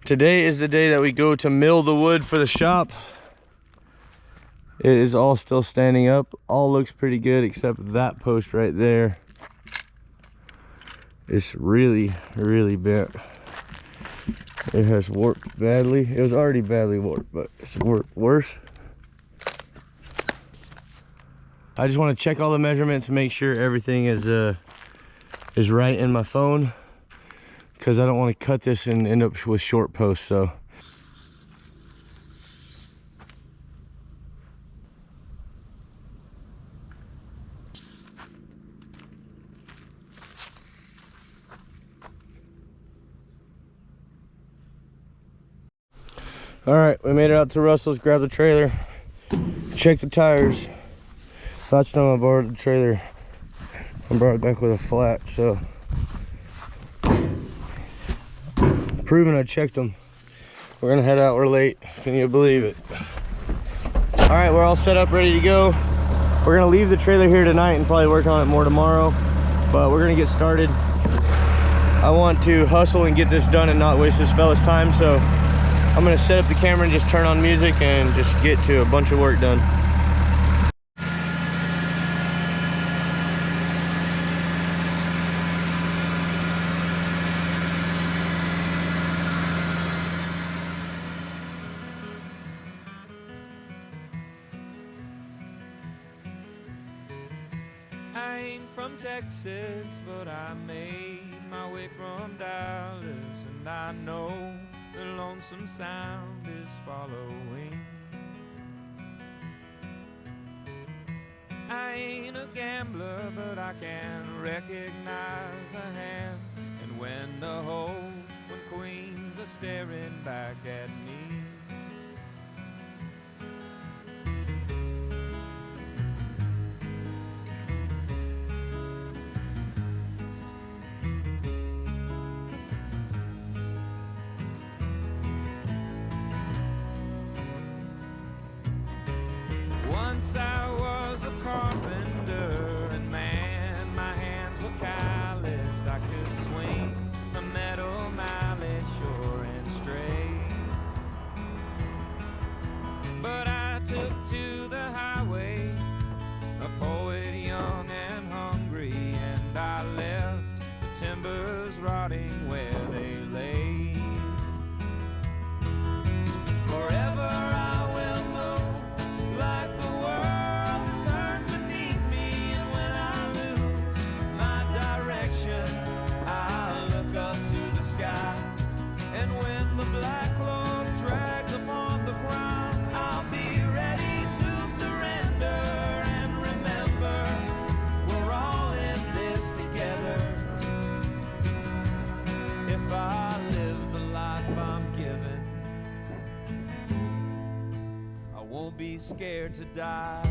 Today is the day that we go to mill the wood for the shop. It is all still standing up. All looks pretty good except that post right there. It's really, really bent. It has warped badly. It was already badly warped, but it's warped worse. I just want to check all the measurements and make sure everything is right in my phone, because I don't want to cut this and end up with short posts. So all right, we made it out to Russell's, grabbed the trailer, check the tires. Last time I borrowed the trailer, I brought it back with a flat, so proving I checked them. We're gonna head out, we're late, can you believe it? All right, we're all set up, ready to go. We're gonna leave the trailer here tonight and probably work on it more tomorrow, but we're gonna get started. I want to hustle and get this done and not waste this fella's time, so I'm gonna set up the camera and just turn on music and just get to a bunch of work done. I ain't from Texas, but I made my way from Dallas, and I know the lonesome sound is following. I ain't a gambler, but I can recognize a hand, and when queens are staring back at me. Once I was a carpenter, and man, my hands were calloused. I could swing a metal mallet sure and straight, but I took to the highway, a poet young and hungry, and I left the timbers rotting where they lay. Forever I will move like the world that turns beneath me, and when I lose my direction, I look up to the sky, and when the black cloud drags upon the ground, I'll be ready to surrender and remember we're all in this together. If I live the life I'm given, I won't be scared to die.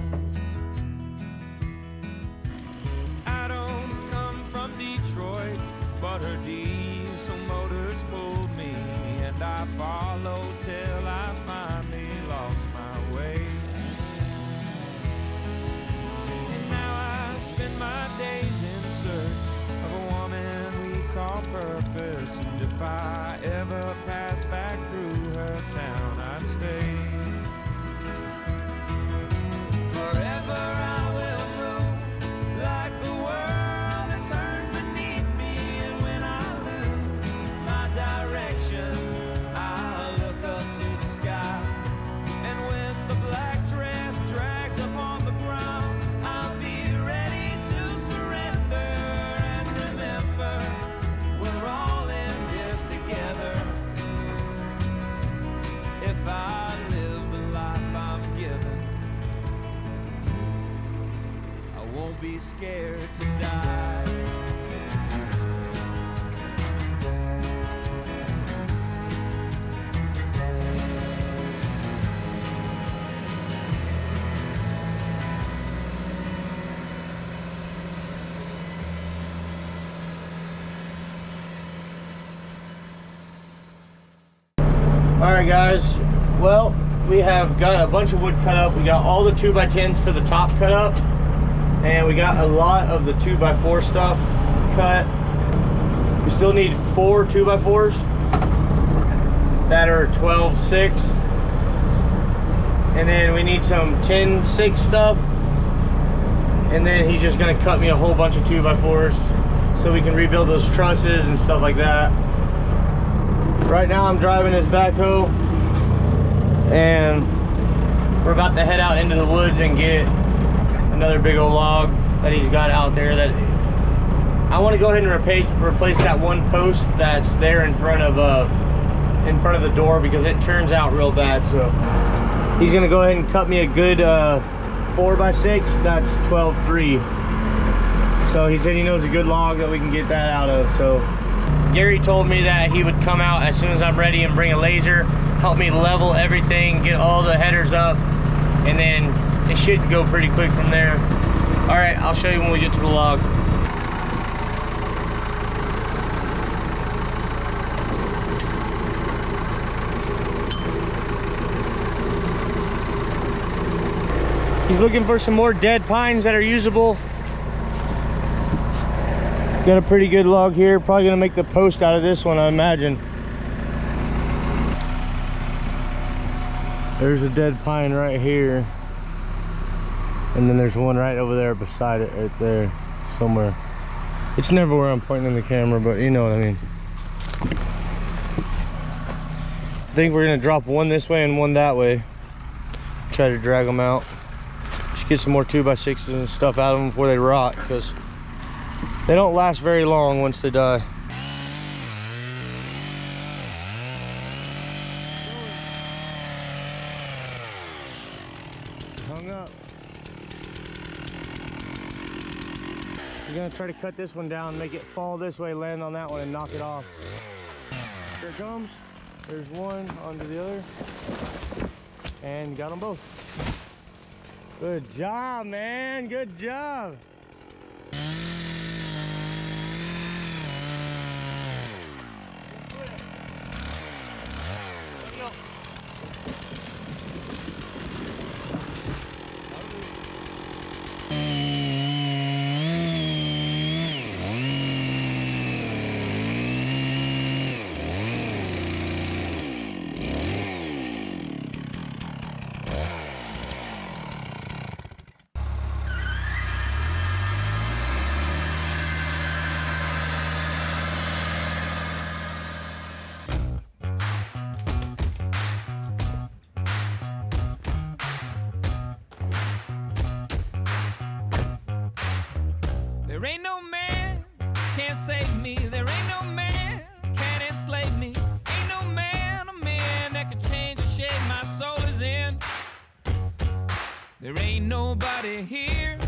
I don't come from Detroit, but her diesel motors pulled me, and I followed till I finally lost my way. And now I spend my days in search of a woman we call purpose, and if I ever pass back through her town, I'd stay. Forever I will move like the world that turns beneath me, and when I lose my direction, I'll look up to the sky, and when the black dress drags upon the ground, I'll be ready to surrender and remember we're all in this together. If I live the life I'm given, I won't be scared to die. all right guys, well, we have got a bunch of wood cut up. We got all the 2x10s for the top cut up, and we got a lot of the 2x4 stuff cut. We still need 4 2x4s, that are 12.6. And then we need some 10.6 stuff. And then he's just gonna cut me a whole bunch of 2x4s so we can rebuild those trusses and stuff like that. Right now I'm driving his backhoe and we're about to head out into the woods and get another big old log that he's got out there that I want to go ahead and replace that one post that's there in front of the door because it turns out real bad. So he's gonna go ahead and cut me a good 4x6 that's 12.3. So he said he knows a good log that we can get that out of. So Gary told me that he would come out as soon as I'm ready and bring a laser, help me level everything, get all the headers up, and then it should go pretty quick from there. All right, I'll show you when we get to the log. He's looking for some more dead pines that are usable. Got a pretty good log here. Probably gonna make the post out of this one, I imagine. There's a dead pine right here. And then there's one right over there beside it, right there, somewhere. It's never where I'm pointing in the camera, but you know what I mean. I think we're gonna drop one this way and one that way. Try to drag them out. Just get some more 2x6s and stuff out of them before they rot, because they don't last very long once they die. Hung up. We're gonna try to cut this one down, make it fall this way, land on that one, and knock it off. Here it comes. There's one onto the other. And got them both. Good job, man. Good job. There ain't no man can't save me. There ain't no man can enslave me. Ain't no man, a man that can change the shape my soul is in. There ain't nobody here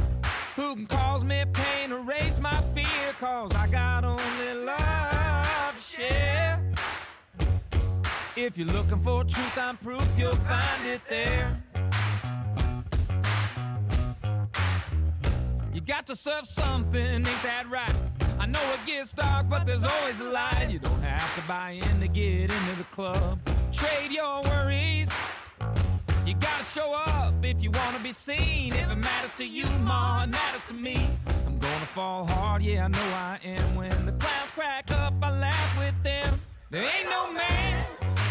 who can cause me pain, erase my fear, cause I got only love to share. If you're looking for truth, I'm proof, you'll find it there. You got to serve something, ain't that right? I know it gets dark, but there's always a light. You don't have to buy in to get into the club. Trade your worries. You gotta show up if you wanna be seen. If it matters to you, ma, it matters to me. I'm gonna fall hard, yeah, I know I am. When the clouds crack up, I laugh with them. There ain't no man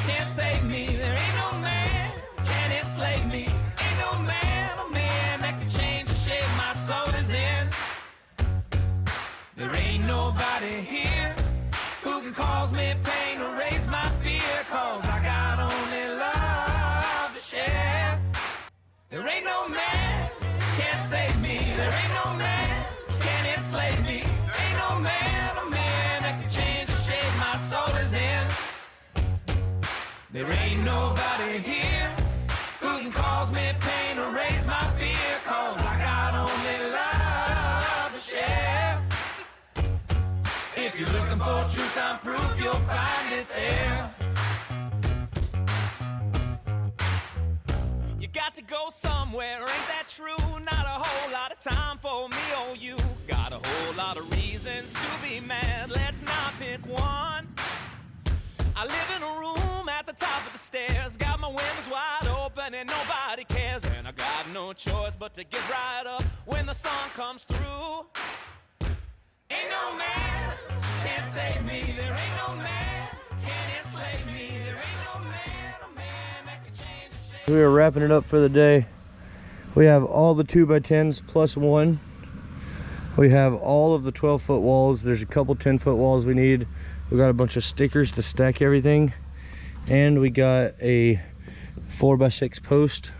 can't save me. There ain't no man can enslave me. Ain't no man, a man that can change the shape my soul is in. There ain't nobody here who can cause me pain, erase my fear, cause I got only love to share. There ain't no man can't save me. There ain't no man can enslave me. Ain't no man, a man that can change the shape my soul is in. There ain't nobody here who can cause me pain, erase my fear, cause I got only love to share. If you're looking for truth, I'm proof, you'll find it there. You got to go somewhere, ain't that true? Not a whole lot of time for me or you. Got a whole lot of reasons to be mad, let's not pick one. I live in a room at the top of the stairs, got my windows wide open and nobody cares. And I got no choice but to get right up when the sun comes through. Ain't no man can't save me, there ain't no man can enslave me, there ain't no man. We are wrapping it up for the day. We have all the 2x10s plus one. We have all of the 12-foot walls. There's a couple 10-foot walls we need. We got a bunch of stickers to stack everything. And we got a 4x6 post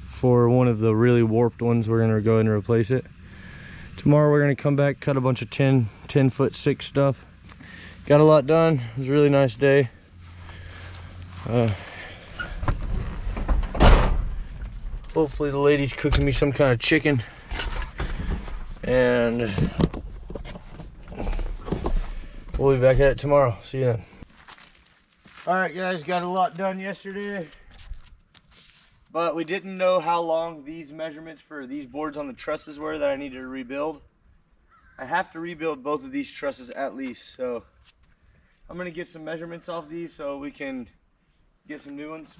for one of the really warped ones. We're gonna go ahead and replace it. Tomorrow we're gonna come back, cut a bunch of 10-foot 6 stuff. Got a lot done. It was a really nice day. Hopefully the lady's cooking me some kind of chicken. And we'll be back at it tomorrow. See you then. All right, guys, got a lot done yesterday, but we didn't know how long these measurements for these boards on the trusses were that I needed to rebuild. I have to rebuild both of these trusses at least, so I'm gonna get some measurements off these so we can get some new ones.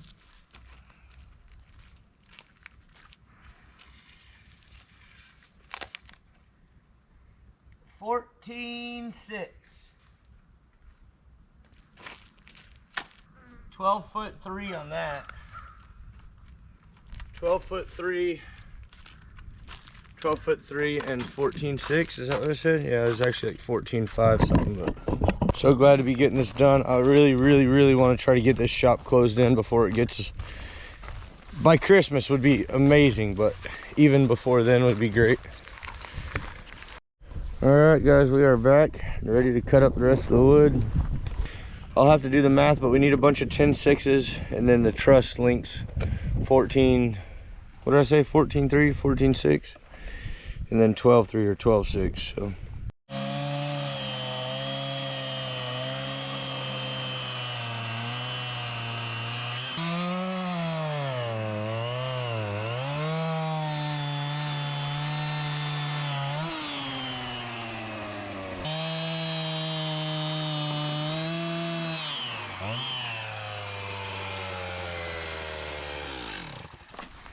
14.6. 12-foot 3 on that. 12-foot 3. 12-foot 3 and 14.6. Is that what I said? Yeah, it was actually like 14.5 something. But so glad to be getting this done. I really want to try to get this shop closed in before it gets. By Christmas would be amazing, but even before then would be great. Alright guys, we are back, ready to cut up the rest of the wood. I'll have to do the math, but we need a bunch of 10.6s, and then the truss links 14, what did I say, 14.3, 14.6, and then 12.3 or 12.6, so.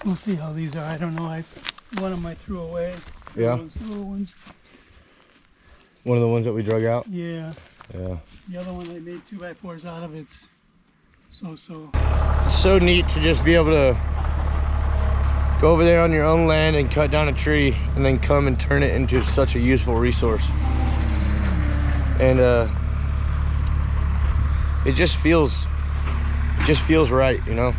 We'll see how these are. I don't know. One of them I threw away. Yeah. Those little ones. One of the ones that we drug out? Yeah. Yeah. The other one I made 2x4s out of. It's so. It's so neat to just be able to go over there on your own land and cut down a tree and then come and turn it into such a useful resource. And it just feels right, you know.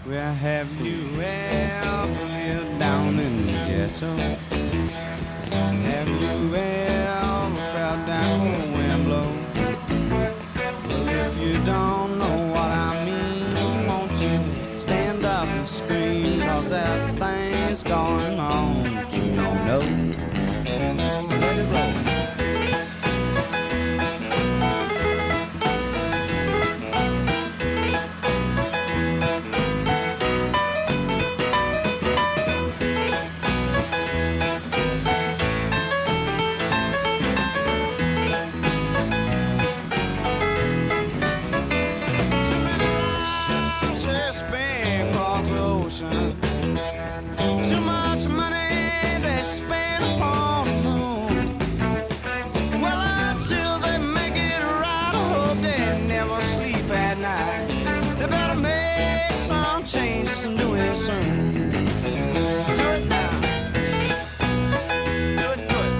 Where have you ever lived down in the ghetto? Have you ever felt down when the wind blows? Well, if you don't know what I mean, won't you stand up and scream? 'Cause there's things going on that you don't know. Let it roll. Too much money they spend upon the moon. Well, until they make it right, I hope they never sleep at night. They better make some changes and do it soon. Do it now. Do it good.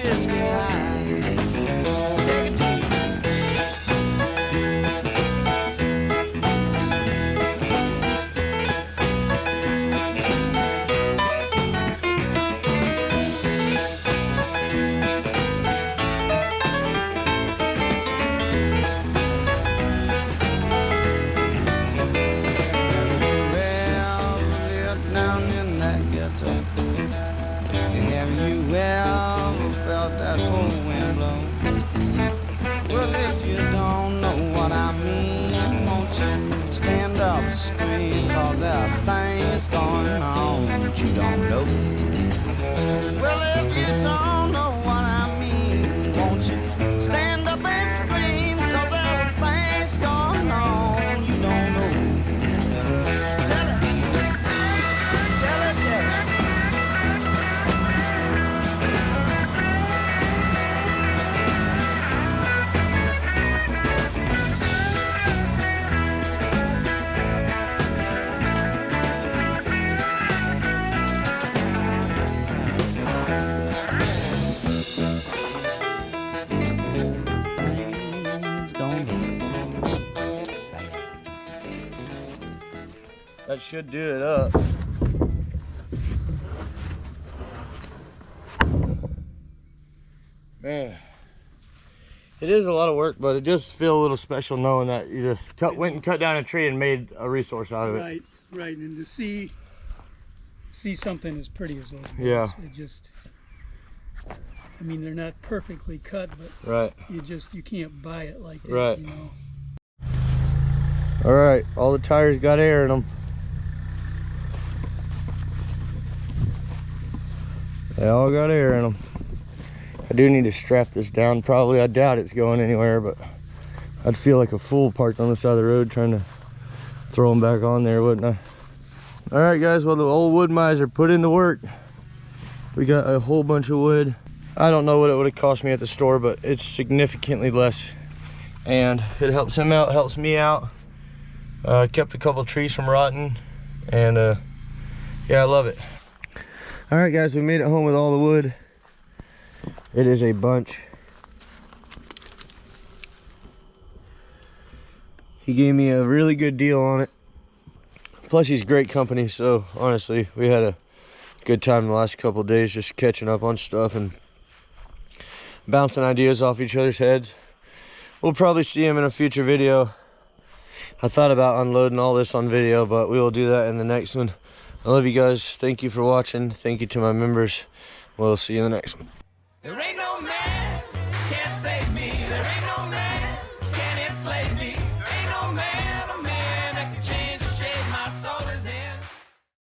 just get high. Take a tea. Have you ever felt that cold wind blow? Well, if you don't know what I mean, won't you stand up and scream? 'Cause there are things going on that you don't know. Well, if you don't know what I mean, won't you stand up and scream? 'Cause there are things going on you don't know. Tell it. Tell it, tell it. That should do it up. Man, it is a lot of work, but it just feels a little special knowing that you just went and cut down a tree and made a resource out of it. Right, right, and to see something as pretty as those ones, Yeah. it just, I mean, they're not perfectly cut, but Right. you can't buy it like that, Right. you know. All right, all the tires got air in them. They all got air in them. I do need to strap this down probably. I doubt it's going anywhere, but I'd feel like a fool parked on the side of the road trying to throw them back on there, wouldn't I? All right, guys, well, the old wood miser put in the work. We got a whole bunch of wood. I don't know what it would have cost me at the store, but it's significantly less. And it helps him out, helps me out. Kept a couple trees from rotting, and yeah, I love it. All right, guys, we made it home with all the wood. It is a bunch. He gave me a really good deal on it. Plus, he's great company, so honestly, we had a good time the last couple of days just catching up on stuff and bouncing ideas off each other's heads. We'll probably see him in a future video. I thought about unloading all this on video, but we will do that in the next one. I love you guys. Thank you for watching. Thank you to my members. We'll see you in the next one. There ain't no